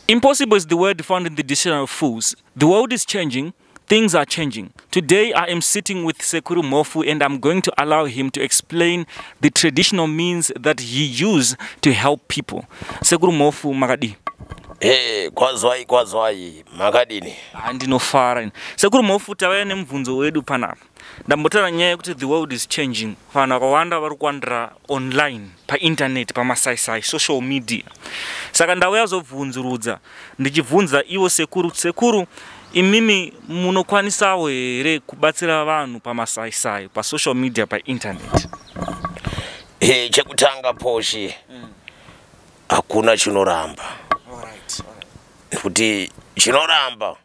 Impossible is the word found in the dictionary of fools. The world is changing. Things are changing. Today I am sitting with Sekuru Mofu and I'm going to allow him to explain the traditional means that he used to help people. Sekuru Mofu Magadi. Kwazwai makadini Andinofara. Sekuru Mofu tawene mvunzo wedu panapa. Ndambotara nyaya kuti the world is changing. Fana wakawanda warukwandra online, pa internet, pa masaisai, social media. Saka ndawea zovunzurudza. Ndichivunza iwo Sekuru imimi munokwanisawo here kubatsira vanhu pa masaisai, pa social media, pa internet. Chekutanga Poshi. Hakuna chinoramba. Kuti chinoramba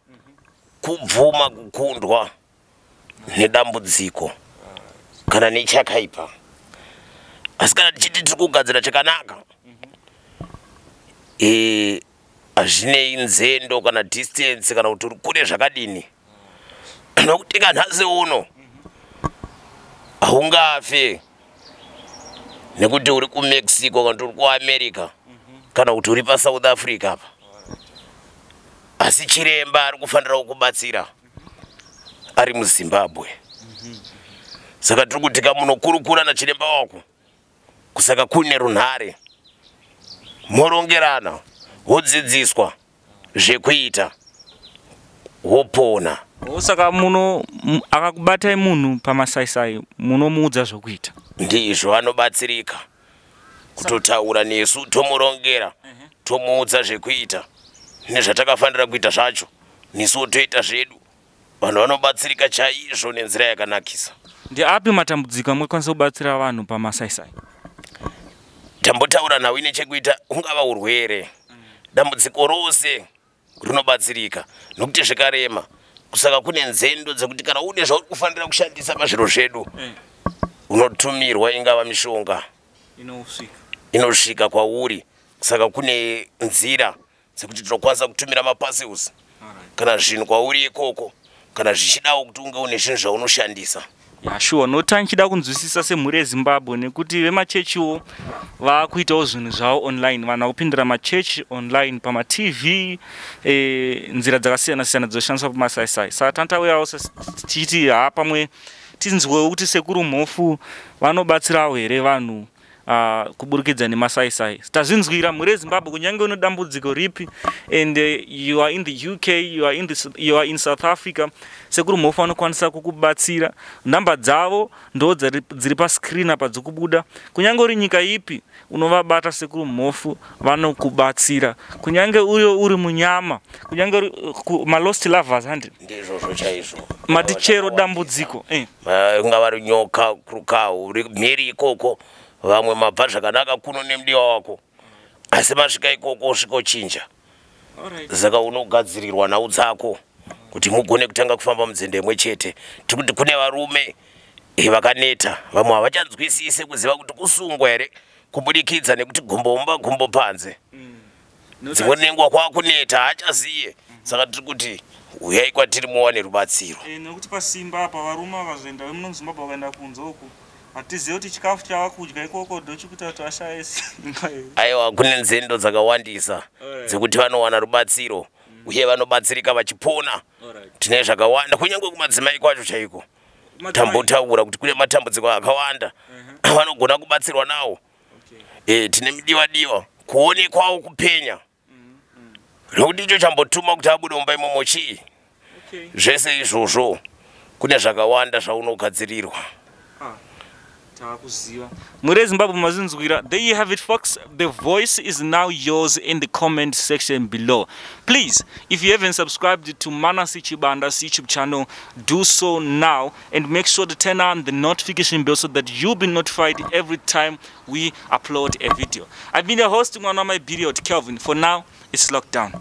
kubvuma kukundwa nedambudziko kana nechakaipa. Asi kana tichiti tiri kugadzira chakanaka, hazvinei nzendo kana distance kana kuti uri kure zvakadini. Nokuti kanhasi uno haungafe nekuti uri kuMexico kana kuti uri kuAmerica kana kuti uri paSouth Africa apa. Asi chiremba ari kufanira kukubatsira ari muZimbabwe. Saka tiri kuti kamunokurukura nachiremba wako kusaka kune runhare morongerana wodzidziswa zvekuita wopona. Saka muno akakubatai munhu pamasaisai munomuudza zvokuita. Ndizvo anobatsirika kutotaura nesu tomurongera tomuudza zvekuita nezvatakafanira kuita zvacho nesu toita zvedu. Vanhu vanobatsirika chaizvo nenzira yakanakisa. Ndeapi matambudziko amungakwanisa kubatsira vanhu pamasaisai? Tambotaura nawo ine chekuita ungava urwere, dambudziko rose rinobatsirika nokuti zvikarema. Kusaka kune nzendo dzekuti kana une zvauri kufanira kushandisa pazviro zvedu unotumirwa ingava mishonga inosvika kwauri. Saka kune nzira dzekuti tinokwanisa kutumira mapaseusi kana zvinhu kwauri ikoko kana zvichidawo kuti unge une zvinhu zvaunoshandisa. Sure, nota nchida kunzwisisa semhuri yeZimbabwe nekuti vemachechiwo vakuitawo zvinhu zvavo online, vanhu vakupindira machechi online pamaTV, nzira dzakasiyana-siyana dzoshandiswa pamasaisai. Saka tantauyawo tichiti pamwe tinzwewo kuti Sekuru Mofu vanobatsirawo here vanhu kuburikidza nemasaisai. Tazvinzwira mhuri yeZimbabwe kunyange une dambudziko ripi and you are in the UK, you are in South Africa, Sekuru Mofu anokwanisa kukubatsira. Namba dzavo ndo dziri pascreen apa dzikubuda. Kunyange uri nyika ipi unovabata Sekuru Mofu vanokubatsira. Kunyange uri munyama, kunyange uri malost lovers handi. Ndizvo chaizvo. Matichero dambudziko. Ungava uri nyoka kurukawo uri mheri ikoko. Vamwe mabva zvakanaka kuno nemudiwa wako, asi masvika ikoko svikochinja. Saka unogadzirirwa nhau dzako kuti mugone kutanga kufamba mudzende imwe chete. Tiri kuti kune varume vakaneta, vamwe havachanzwisise kuziva kuti kusungwa here kubudikidza nekuti gumbo panze. Dzimwe nenguva kwakuneta haachaziye. Saka tiri kuti uyai kwatiri muwane rubatsiro. Nekuti pasimba apa varume vakazoenda vemuno muZimbabwe vakaenda kunze uku hatizivi kuti chikafu chavakudya ikoko ndochikuita kuti vashaye simba. Aiwa, kune nzendo dzakawandisa dzekuti vanowana rubatsiro uye vanobatsirika vachipona. Tine zvakawanda kunyange kumadzimai kwacho chaiko. Tambotaura kuti kune matambudziko akawanda vanogona kubatsirwa nawo. Tine midiwa kuonekwawo kupenya. Nokuti icho chambotuma kuti abude mumba imomo chii. Zvese izvozvo kune zvakawanda zvaunogadzirirwa. There you have it, folks. The voice is now yours in the comment section below. Please, if you haven't subscribed to Manasi Chibanda's YouTube channel, do so now and make sure to turn on the notification bell so that you'll be notified every time we upload a video. I've been your host, my period, Kelvin. For now, it's locked down.